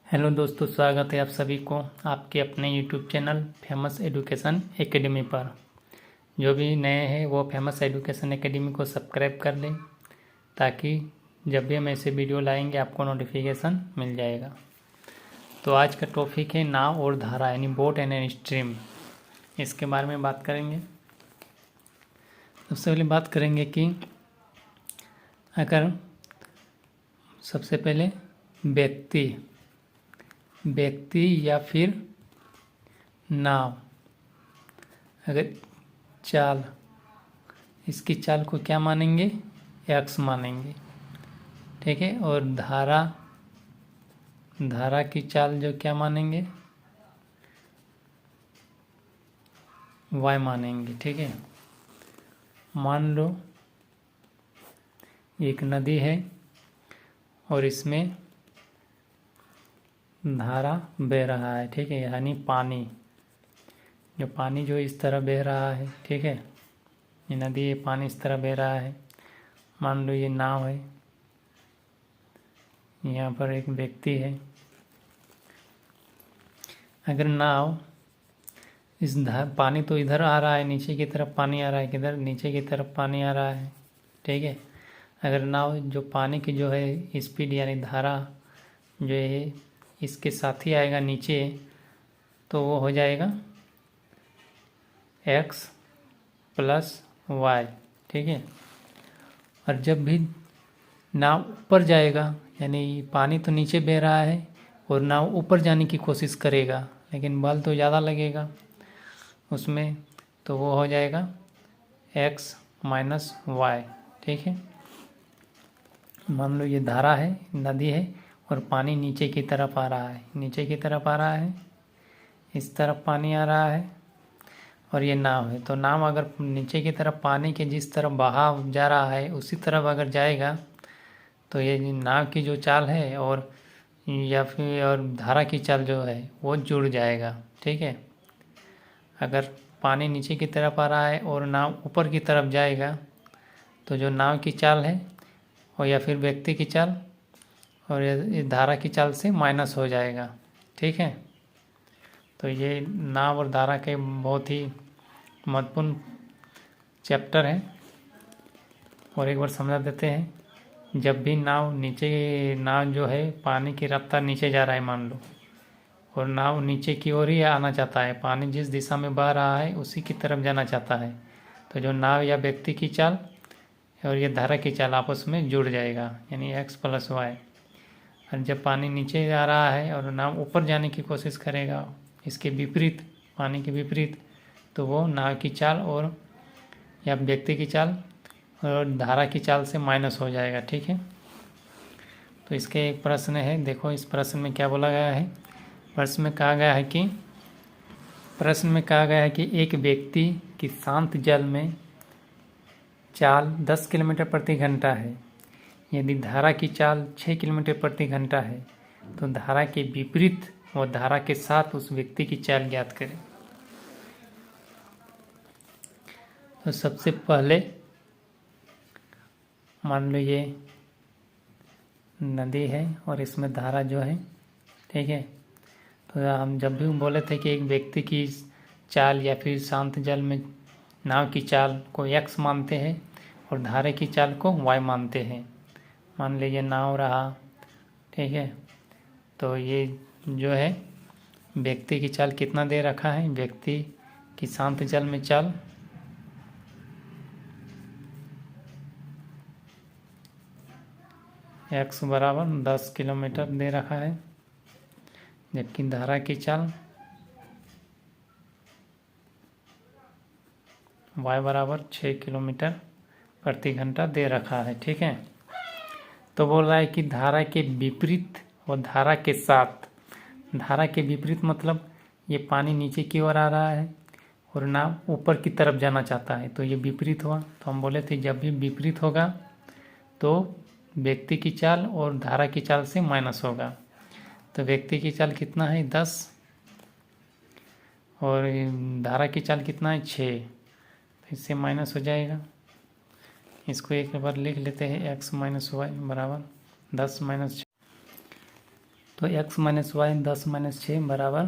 Hello दोस्तों, स्वागत है आप सभी को आपके अपने YouTube channel famous education academy पर। जो भी नए हैं वो फेमस एजुकेशन एकेडमी को सब्सक्राइब कर लें ताकि जब भी हम ऐसे वीडियो लाएंगे आपको नोटिफिकेशन मिल जाएगा। तो आज का टॉपिक है नाव और धारा यानी बोट एंड स्ट्रीम। इसके बारे में बात करेंगे। सबसे पहले बात करेंगे कि अगर सबसे पहले व्यक्ति या फिर नाव, अगर चाल, इसकी चाल को क्या मानेंगे? एक्स मानेंगे, ठीक है। और धारा की चाल जो क्या मानेंगे? वाई मानेंगे, ठीक है। मान लो एक नदी है और इसमें धारा बह रहा है, ठीक है, यानी पानी जो इस तरह बह रहा है, ठीक है। ये नदी, ये पानी इस तरह बह रहा है। मान लो ये नाव है, यहाँ पर एक व्यक्ति है। अगर नाव पानी तो इधर आ रहा है, नीचे की तरफ पानी आ रहा है, किधर? नीचे की तरफ पानी आ रहा है, ठीक है। अगर नाव जो पानी की जो है स्पीड यानी धारा जो है इसके साथ ही आएगा नीचे, तो वो हो जाएगा x प्लस वाई, ठीक है। और जब भी नाव ऊपर जाएगा, यानी पानी तो नीचे बह रहा है और नाव ऊपर जाने की कोशिश करेगा, लेकिन बल तो ज़्यादा लगेगा उसमें, तो वो हो जाएगा x माइनस वाई, ठीक है। मान लो ये धारा है, नदी है और पानी नीचे की तरफ आ रहा है, इस तरफ पानी आ रहा है और ये नाव है। तो नाव अगर नीचे की तरफ पानी के जिस तरफ बहाव जा रहा है उसी तरफ अगर जाएगा तो ये नाव की जो चाल है और धारा की चाल जो है वो जुड़ जाएगा, ठीक है। अगर पानी नीचे की तरफ आ रहा है और नाव ऊपर की तरफ जाएगा तो जो नाव की चाल है और या फिर व्यक्ति की चाल और ये धारा की चाल से माइनस हो जाएगा, ठीक है। तो ये नाव और धारा के बहुत ही महत्वपूर्ण चैप्टर है। और एक बार समझा देते हैं। जब भी नाव जो है पानी की रफ्तार नीचे जा रहा है मान लो, और नाव नीचे की ओर ही आना चाहता है, पानी जिस दिशा में बह रहा है उसी की तरफ जाना चाहता है, तो जो नाव या व्यक्ति की चाल और ये धारा की चाल आपस में जुड़ जाएगा, यानी x प्लस वाई। और जब पानी नीचे आ रहा है और नाव ऊपर जाने की कोशिश करेगा इसके विपरीत, पानी के विपरीत, तो वो नाव की चाल और या व्यक्ति की चाल और धारा की चाल से माइनस हो जाएगा, ठीक है। तो इसके एक प्रश्न है, देखो इस प्रश्न में क्या बोला गया है। प्रश्न में कहा गया है कि एक व्यक्ति की शांत जल में चाल 10 किलोमीटर प्रति घंटा है। यदि धारा की चाल 6 किलोमीटर प्रति घंटा है तो धारा के विपरीत और धारा के साथ उस व्यक्ति की चाल ज्ञात करें। तो सबसे पहले मान लो ये नदी है और इसमें धारा जो है, ठीक है। तो हम जब भी बोले थे कि एक व्यक्ति की चाल या फिर शांत जल में नाव की चाल को x मानते हैं और धारा की चाल को y मानते हैं। मान लीजिए नाव रहा, ठीक है। तो ये जो है व्यक्ति की चाल कितना दे रखा है, व्यक्ति की शांत जल में चाल x बराबर 10 किलोमीटर दे रखा है, जबकि धारा की चाल y बराबर 6 किलोमीटर प्रति घंटा दे रखा है, ठीक है। तो बोल रहा है कि धारा के विपरीत और धारा के साथ। धारा के विपरीत मतलब ये पानी नीचे की ओर आ रहा है और नाव ऊपर की तरफ जाना चाहता है, तो ये विपरीत हुआ। तो हम बोले थे जब भी विपरीत होगा तो व्यक्ति की चाल और धारा की चाल से माइनस होगा। तो व्यक्ति की चाल कितना है 10 और धारा की चाल कितना है 6, तो इससे माइनस हो जाएगा। इसको एक बार लिख लेते हैं, x माइनस वाई बराबर 10 माइनस 6। तो x माइनस वाई 10 माइनस 6 बराबर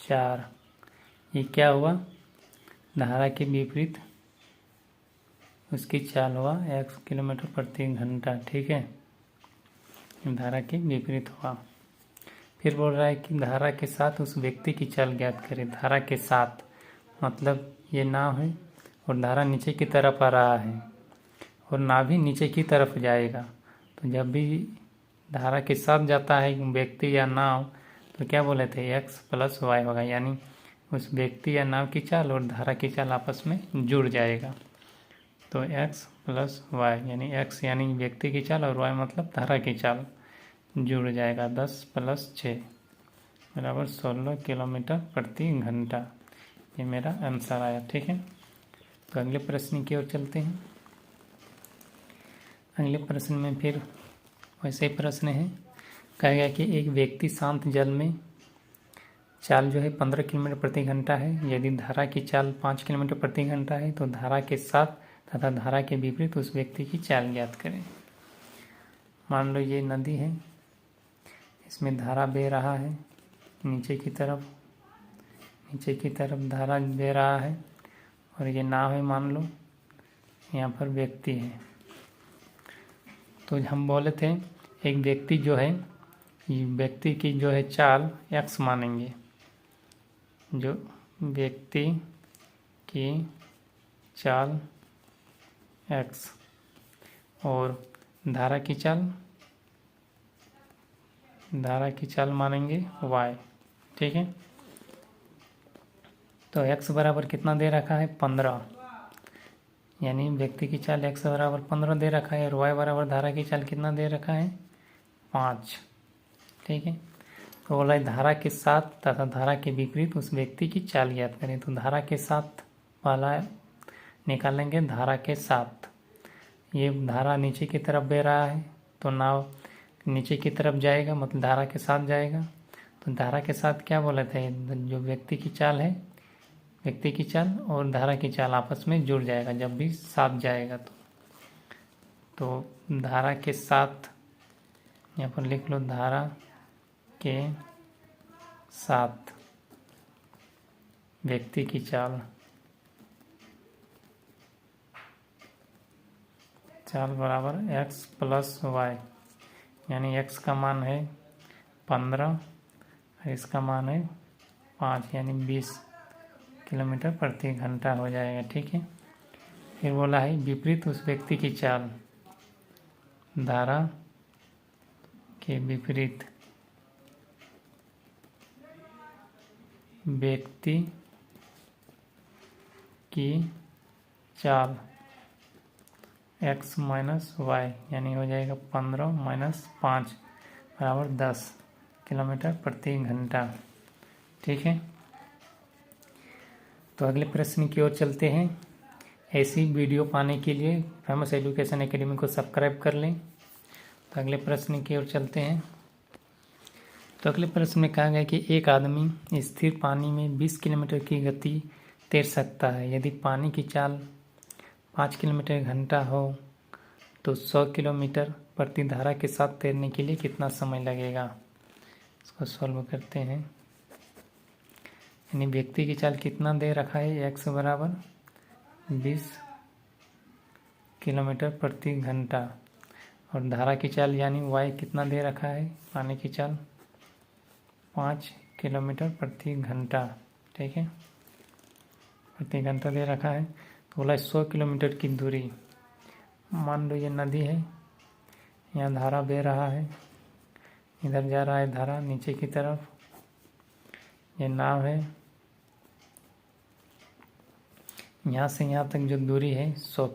4। ये क्या हुआ, धारा के विपरीत उसकी चाल हुआ x किलोमीटर प्रति घंटा। ठीक है, धारा के विपरीत हुआ। फिर बोल रहा है कि धारा के साथ उस व्यक्ति की चाल ज्ञात करें। धारा के साथ मतलब ये नाव है और धारा नीचे की तरफ आ रहा है और नाव भी नीचे की तरफ जाएगा। तो जब भी धारा के साथ जाता है व्यक्ति या नाव तो क्या बोले थे, x प्लस वाई होगा, यानी उस व्यक्ति या नाव की चाल और धारा की चाल आपस में जुड़ जाएगा। तो x प्लस वाई यानी x यानी व्यक्ति की चाल और y मतलब धारा की चाल जुड़ जाएगा। 10 प्लस 6 बराबर 16 किलोमीटर प्रति घंटा। ये मेरा आंसर आया। ठीक है, तो अगले प्रश्न की ओर चलते हैं। अगले प्रश्न में फिर वैसे ही प्रश्न है। कहा गया कि एक व्यक्ति शांत जल में चाल जो है 15 किलोमीटर प्रति घंटा है। यदि धारा की चाल 5 किलोमीटर प्रति घंटा है तो धारा के साथ तथा धारा के विपरीत उस व्यक्ति की चाल ज्ञात करें। मान लो ये नदी है, इसमें धारा बह रहा है नीचे की तरफ धारा बह रहा है और ये नाव है मान लो, यहाँ पर व्यक्ति है। तो हम बोले थे एक व्यक्ति जो है, व्यक्ति की जो है चाल x मानेंगे, जो व्यक्ति की चाल x और धारा की चाल मानेंगे y। ठीक है, तो x बराबर कितना दे रखा है 15, यानी व्यक्ति की चाल x बराबर 15 दे रखा है और y बराबर धारा की चाल कितना दे रखा है 5। ठीक है, तो बोला धारा के साथ तथा धारा के विपरीत उस व्यक्ति की चाल ज्ञात करें। तो धारा के साथ वाला निकालेंगे, धारा के साथ ये धारा नीचे की तरफ बह रहा है तो नाव नीचे की तरफ जाएगा, मतलब धारा के साथ जाएगा। तो धारा के साथ क्या बोले थे, जो व्यक्ति की चाल है, व्यक्ति की चाल और धारा की चाल आपस में जुड़ जाएगा जब भी साथ जाएगा। तो धारा के साथ यहाँ पर लिख लो, धारा के साथ व्यक्ति की चाल बराबर x प्लस वाई, यानी x का मान है 15 और इसका मान है 5, यानी 20 किलोमीटर प्रति घंटा हो जाएगा। ठीक है, फिर बोला है विपरीत उस व्यक्ति की चाल, धारा के विपरीत व्यक्ति की चाल x माइनस वाई, यानी हो जाएगा 15 माइनस 5 बराबर 10 किलोमीटर प्रति घंटा। ठीक है, तो अगले प्रश्न की ओर चलते हैं। ऐसी वीडियो पाने के लिए फेमस एजुकेशन एकेडमी को सब्सक्राइब कर लें। तो अगले प्रश्न की ओर चलते हैं। तो अगले प्रश्न में कहा गया कि एक आदमी स्थिर पानी में 20 किलोमीटर की गति तैर सकता है। यदि पानी की चाल 5 किलोमीटर घंटा हो तो 100 किलोमीटर प्रति धारा के साथ तैरने के लिए कितना समय लगेगा। इसको सॉल्व करते हैं। यानी व्यक्ति की चाल कितना दे रखा है, x बराबर 20 किलोमीटर प्रति घंटा और धारा की चाल यानी y कितना दे रखा है, पानी की चाल 5 किलोमीटर प्रति घंटा। ठीक है, प्रति घंटा दे रखा है। तो बोला 100 किलोमीटर की दूरी, मान लो ये नदी है, यहाँ धारा बह रहा है, इधर जा रहा है धारा नीचे की तरफ, ये नाव है, यहाँ से यहाँ तक जो दूरी है 100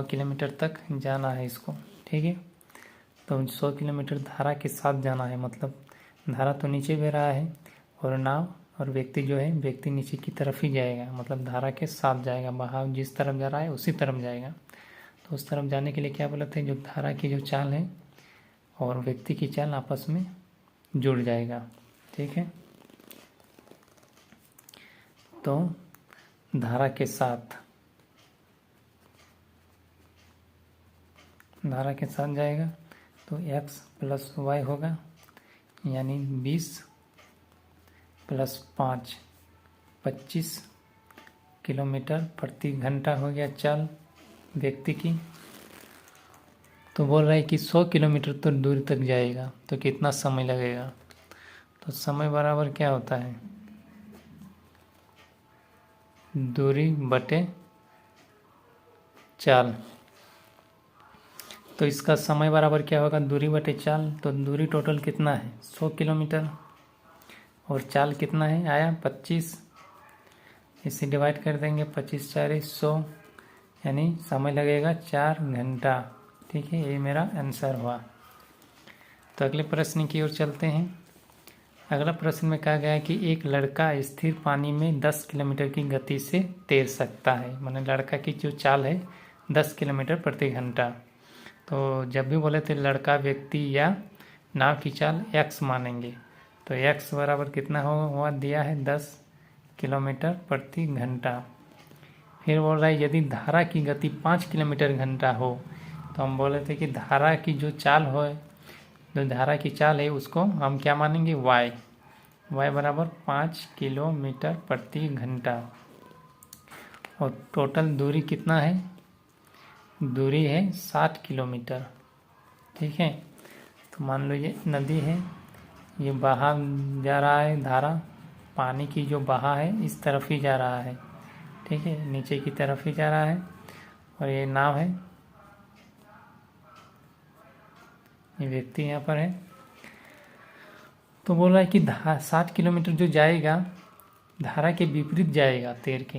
किलोमीटर तक जाना है इसको। ठीक है, तो 100 किलोमीटर धारा के साथ जाना है, मतलब धारा तो नीचे बह रहा है और नाव और व्यक्ति जो है, व्यक्ति नीचे की तरफ ही जाएगा, मतलब धारा के साथ जाएगा, बहाव जिस तरफ जा रहा है उसी तरफ जाएगा। तो उस तरफ जाने के लिए क्या बोलते हैं, जो धारा की जो चाल है और व्यक्ति की चाल आपस में जुड़ जाएगा। ठीक है, तो धारा के साथ जाएगा तो x प्लस वाई होगा, यानी 20 प्लस 5 25 किलोमीटर प्रति घंटा हो गया चाल व्यक्ति की। तो बोल रहा है कि 100 किलोमीटर तो दूर तक जाएगा तो कितना समय लगेगा। तो समय बराबर क्या होता है, दूरी बटे चाल। तो इसका समय बराबर क्या होगा, दूरी बटे चाल। तो दूरी टोटल कितना है 100 किलोमीटर और चाल कितना है आया 25, इसे डिवाइड कर देंगे 25 4 100, यानी समय लगेगा 4 घंटा। ठीक है, ये मेरा आंसर हुआ। तो अगले प्रश्न की ओर चलते हैं। अगला प्रश्न में कहा गया है कि एक लड़का स्थिर पानी में 10 किलोमीटर की गति से तैर सकता है। माने लड़का की जो चाल है 10 किलोमीटर प्रति घंटा। तो जब भी बोले थे लड़का, व्यक्ति या नाव की चाल x मानेंगे। तो x बराबर कितना हुआ दिया है 10 किलोमीटर प्रति घंटा। फिर बोल रहा है यदि धारा की गति 5 किलोमीटर घंटा हो, तो हम बोले थे कि धारा की जो चाल हो, जो धारा की चाल है उसको हम क्या मानेंगे y बराबर 5 किलोमीटर प्रति घंटा। और टोटल दूरी कितना है, दूरी है 60 किलोमीटर। ठीक है, तो मान लो ये नदी है, ये बहा जा रहा है, धारा पानी की जो बहा है इस तरफ ही जा रहा है। ठीक है, नीचे की तरफ ही जा रहा है। और ये नाव है, ये व्यक्ति यहाँ पर है। तो बोल रहा है कि 60 किलोमीटर जो जाएगा धारा के विपरीत जाएगा तैर के।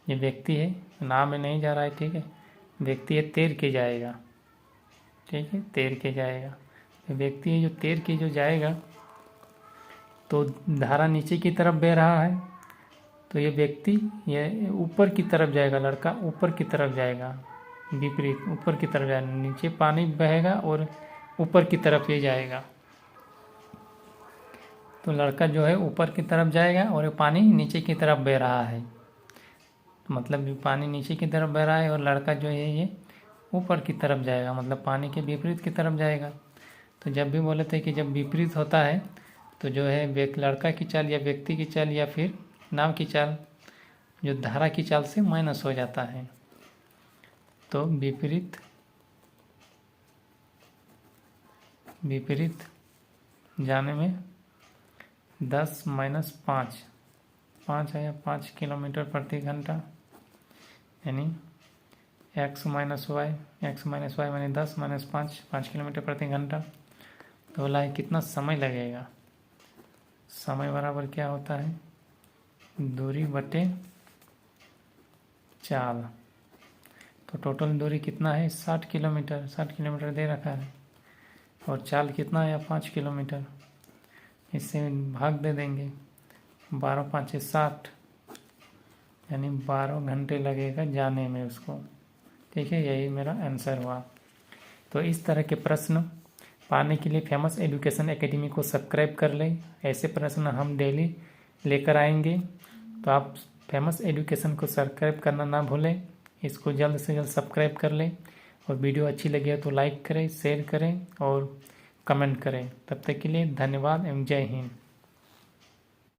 ये व्यक्ति है, नाव में नहीं जा रहा है। ठीक है, व्यक्ति है तैर के जाएगा। ठीक है, तैर के जाएगा। व्यक्ति है जो तैर के जो जाएगा, तो धारा नीचे की तरफ बह रहा है, तो ये व्यक्ति ये ऊपर की तरफ जाएगा, लड़का ऊपर की तरफ जाएगा, विपरीत ऊपर की तरफ जाएगा। नीचे पानी बहेगा और ऊपर की तरफ ये जाएगा। तो लड़का जो है ऊपर की तरफ जाएगा और पानी नीचे की तरफ बह रहा है। तो मतलब पानी नीचे की तरफ बह रहा है और लड़का जो है ये ऊपर की तरफ जाएगा, मतलब पानी के विपरीत की तरफ जाएगा। तो जब भी बोले थे कि जब विपरीत होता है तो जो है लड़का की चाल या व्यक्ति की चाल या फिर नाव की चाल जो धारा की चाल से माइनस हो जाता है। तो विपरीत जाने में 10 माइनस 5 है 5 किलोमीटर प्रति घंटा, यानी x माइनस वाई माने 10 माइनस 5 किलोमीटर प्रति घंटा। तो बोला है कितना समय लगेगा, समय बराबर क्या होता है, दूरी बटे चाल। तो टोटल दूरी कितना है 60 किलोमीटर दे रखा है और चाल कितना है 5 किलोमीटर। इससे भाग दे देंगे, 12 5 60, यानी 12 घंटे लगेगा जाने में उसको। ठीक है, यही मेरा आंसर हुआ। तो इस तरह के प्रश्न पाने के लिए फेमस एजुकेशन एकेडमी को सब्सक्राइब कर लें। ऐसे प्रश्न हम डेली लेकर आएंगे, तो आप फेमस एजुकेशन को सब्सक्राइब करना ना भूलें। इसको जल्द से जल्द सब्सक्राइब कर लें और वीडियो अच्छी लगी है तो लाइक करें, शेयर करें और कमेंट करें। तब तक के लिए धन्यवाद एवं जय हिंद।